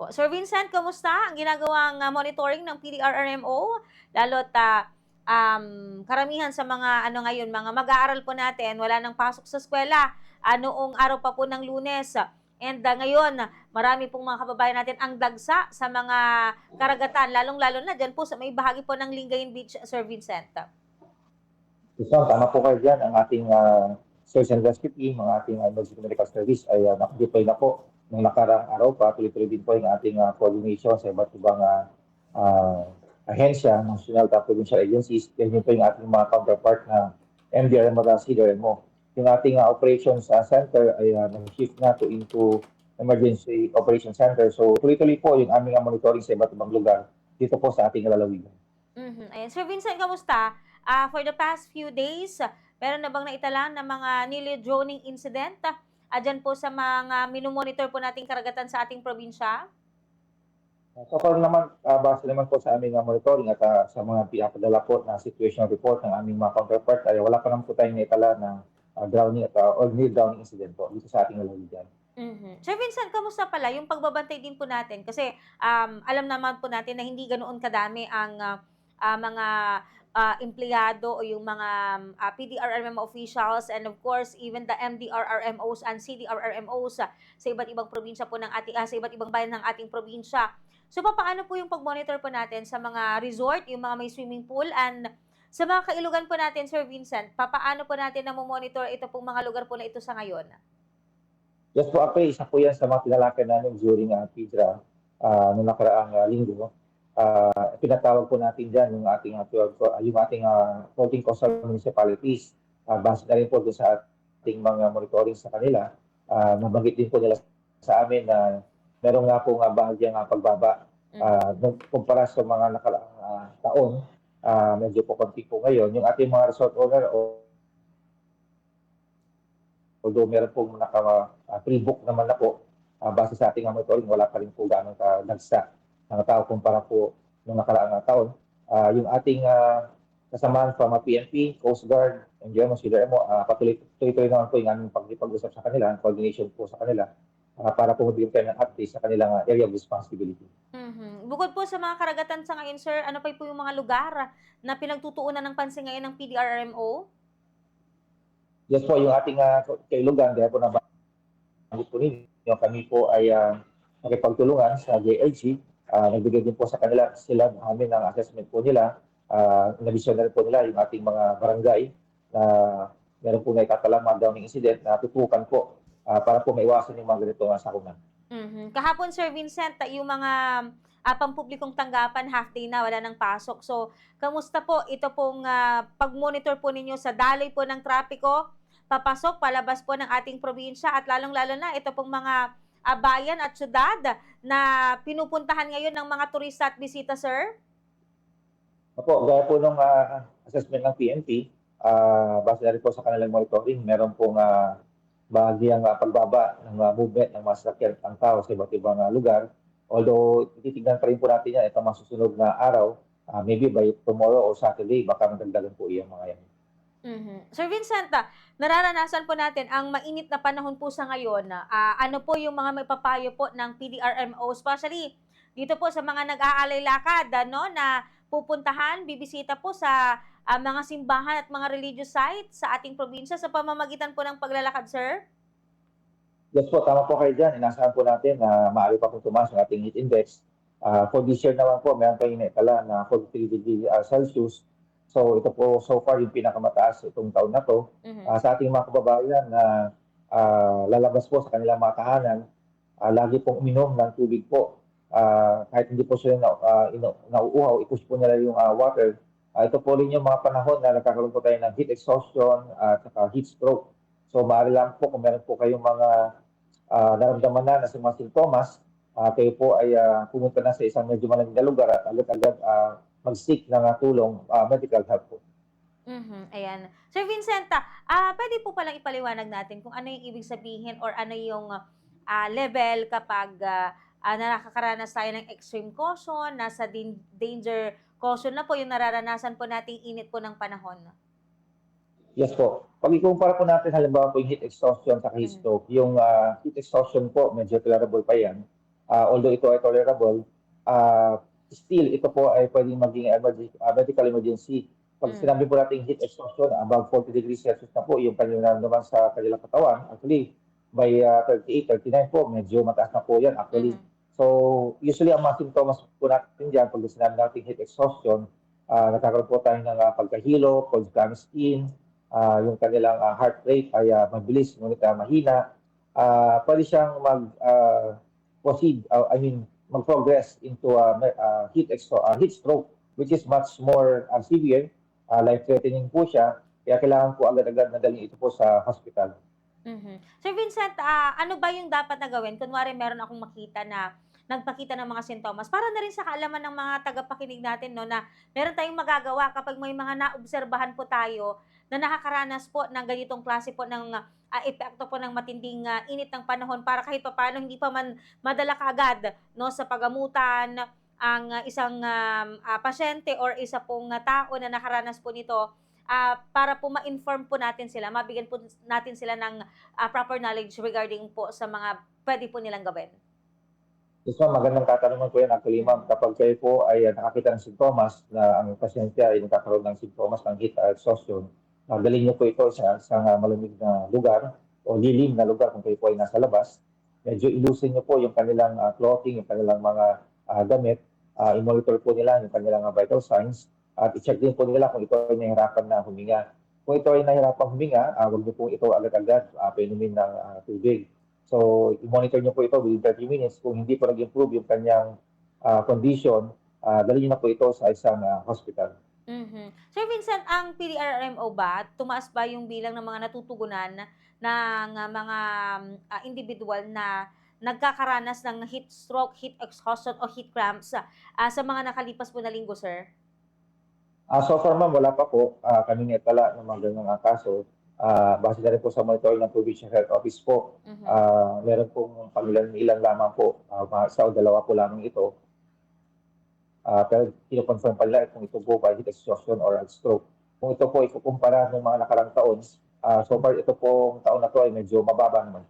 po. Sir Vincent, kamusta ang ginagawang monitoring ng PDRRMO? Lalo't karamihan sa mga ano ngayon, mga mag-aaral po natin, wala nang pasok sa eskwela noong araw pa po ng Lunes. And ngayon, marami pong mga kababayan natin ang dagsa sa mga karagatan, lalong-lalo na dyan po sa may bahagi po ng Lingayen Beach, Sir Vincent. So, tama po kayo dyan. Ang ating search and rescue team, ang ating emergency medical service ay nakadeploy na po nung nakarang araw pa. Tuloy-tuloy din po yung ating coordination sa iba't ibang ahensya, national at provincial agencies. Yan yun po yung ating mga counterpart na MDRMO at CDRMO. Yung ating operations center ay nag-shift na to into emergency operation center. So, tuloy-tuloy po yung aming monitoring sa iba't ibang lugar dito po sa ating lalawigan. Ayan. Sir Vincent, kamusta? For the past few days, meron na bang naitala ng mga newly droning incident? Dyan po sa mga minumonitor po nating karagatan sa ating probinsya? So far naman, base naman po sa aming monitoring at sa mga pinapadala po na situational report ng aming mga counterpart, ay wala pa naman po tayong naitala na drowning at or near drowning incident po dito sa ating lalawigan. Sir Vincent, kamusta pala yung pagbabantay din po natin? Kasi alam naman po natin na hindi ganoon kadami ang mga empleyado o yung mga PDRRMO officials and of course even the MDRRMOs and CDRRMOs sa iba't ibang probinsya po ng ating sa iba't ibang bayan ng ating probinsya. So paano po yung pag-monitor po natin sa mga resort, yung mga may swimming pool and sa mga kailugan po natin, Sir Vincent, paano po natin na monitor ito pong mga lugar po na ito sa ngayon? Yes po, actually, isa po yan sa mga tinalakan namin during PIDRA noong nakaraang linggo. Pinatawag po natin dyan yung ating 14 coastal municipalities. Base na rin po doon sa ating mga monitoring sa kanila. Nabanggit din po nila sa amin na meron nga po bahagyang pagbaba. Kumpara sa mga nakaraang taon, medyo po konti po ngayon. Yung ating mga resort owner although meron pong naka-pre-book naman na po, base sa ating monitoring, wala pa rin po gano'ng kadagsa ng tao kumpara po noong nakaraang taon. Yung ating kasamahan from PNP, Coast Guard, NGMO, CDRMO, patuloy naman po yung aming pag-usap sa kanila, coordination po sa kanila, para po magbigay tayo ng update sa kanilang area of responsibility. Bukod po sa mga karagatan sa ngayon, sir, ano pa po yung mga lugar na pinagtutuunan ng pansin ngayon ng PDRRMO? Yes po, yung ating kailugan, kaya po nabanggit po ninyo, kami po ay nakipagtulungan sa JLG. Nagbigay din po sa kanila sila amin ng assessment po nila. Nabisyon na rin po nila yung ating mga barangay na meron po na itatalang mga downing incident na tutukan po para po maiwasan yung mga ganito sakunan. Kahapon, Sir Vincent, yung mga pampublikong tanggapan, half day na, wala nang pasok. So, kamusta po ito pong pag-monitor po ninyo sa daloy po ng trapiko, papasok, palabas po ng ating probinsya at lalong-lalo na ito pong mga bayan at syudad na pinupuntahan ngayon ng mga turista at bisita, sir? Opo, gaya po nung assessment ng PNP, base na rin po sa kanilang monitoring, meron pong bahagyang pagbaba ng movement ng mga sasakyan ang tao sa iba't ibang lugar. Although, titignan pa rin po natin yan, ito masusunod na araw, maybe by tomorrow or Saturday, baka magdagdagan po yung mga yan. Sir Vincent, nararanasan po natin ang mainit na panahon po sa ngayon. Ano po yung mga may papayo po ng PDRMO, especially dito po sa mga nag-aalay lakad, na pupuntahan, bibisita po sa mga simbahan at mga religious sites sa ating probinsya sa pamamagitan po ng paglalakad, sir? Yes po, tama po kayo dyan. Inasahan po natin na maaari pa pong tumaas ang ating heat index. For this year naman po, meron tayong naitala na 43 degrees Celsius. So ito po so far yung pinakamataas itong taon na to. Sa ating mga kababayan na lalabas po sa kanilang mga tahanan, lagi pong uminom ng tubig po. Kahit hindi po sila nauuhaw, i-push po nila yung water. Ito po rin yung mga panahon na nagkakaroon po tayo ng heat exhaustion at heat stroke. So maaari lang po kung meron po kayong mga naramdaman na sa mga sintomas, kayo po ay pumunta na sa isang medyo malamig na lugar at agad-agad mag-seek ng tulong, medical help po. Ayan. Sir Vincent, pwede po palang ipaliwanag natin kung ano yung ibig sabihin or ano yung level kapag nakakaranas tayo ng extreme caution, nasa danger caution na po yung nararanasan po nating init po ng panahon. Yes po. Pag ikumpara po natin halimbawa po yung heat exhaustion sa heat stroke, yung heat exhaustion po, medyo tolerable pa yan. although ito ay tolerable, still ito po ay pwedeng maging medical emergency. Pag Mm. sinabi po natin heat exhaustion, above 40 degrees Celsius na po yung kanilang naman sa kanilang katawan. Actually, by 38, 39 po, medyo mataas na po yan actually. Mhm. So, usually ang mga symptoms po natin dyan, pag sinabi natin heat exhaustion, nagkakaroon po tayo ng pagkahilo, cold clammy skin, yung kanilang heart rate ay mabilis, ngunit mahina. Pwede siyang proceed, mag-progress into heat stroke, which is much more severe, life-threatening po siya, kaya kailangan po agad-agad na dalhin ito po sa hospital. Mhm. Sir Vincent, ano ba yung dapat na gawin? Kunwari meron akong makita na nagpakita ng mga sintomas para na rin sa kaalaman ng mga tagapakinig natin 'no, na meron tayong magagawa kapag may mga naobserbahan po tayo na nakakaranas po ng ganitong klase po ng, epekto po ng matinding, init ng panahon para kahit papaano hindi pa man madala kaagad 'no, sa pagamutan ang, isang, pasyente or isa pong, tao na nakaranas po nito, para po ma-inform po natin sila, mabigyan po natin sila ng, proper knowledge regarding po sa mga puwede po nilang gawin. Yes, ma'am, magandang katanungan po yan actually, ma'am. Mhm. Kapag kayo po ay nakakita ng sintomas na ang pasyente ay nagkakaroon ng sintomas ng heat exhaustion, dalhin niyo po ito sa isang malamig na lugar o lilim na lugar kung kayo po ay nasa labas. Medyo ilusin niyo po yung kanilang clothing, yung kanilang mga damit. I-monitor po nila yung kanilang vital signs at i-check din po nila kung ito ay nahihirapan na huminga. Kung ito ay nahihirapan huminga, huwag niyo po ito agad-agad painumin ng tubig. So, i-monitor niyo po ito within 30 minutes. Kung hindi po nag-improve yung kanyang condition, dalhin niyo na po ito sa isang hospital. Mhm. Sir Vincent, ang PDRMO ba, tumaas ba yung bilang ng mga natutugunan ng, mga, indibidwal na nagkakaranas ng heat stroke, heat exhaustion o heat cramps, sa mga nakalipas po na linggo, sir? So far ma'am, wala pa po kami naitala ng mga ganyang kaso. Base na rin po sa monitoring ng Provincial Health Office po. Mhm. Meron pong ilan lamang po, isa o dalawa po lamang ito. Pero kino-confirm pa nila kung ito po ba heat exhaustion or stroke. Kung ito po ikukumpara ng mga nakarang taon, so far ito pong taon na to ay medyo mababa naman.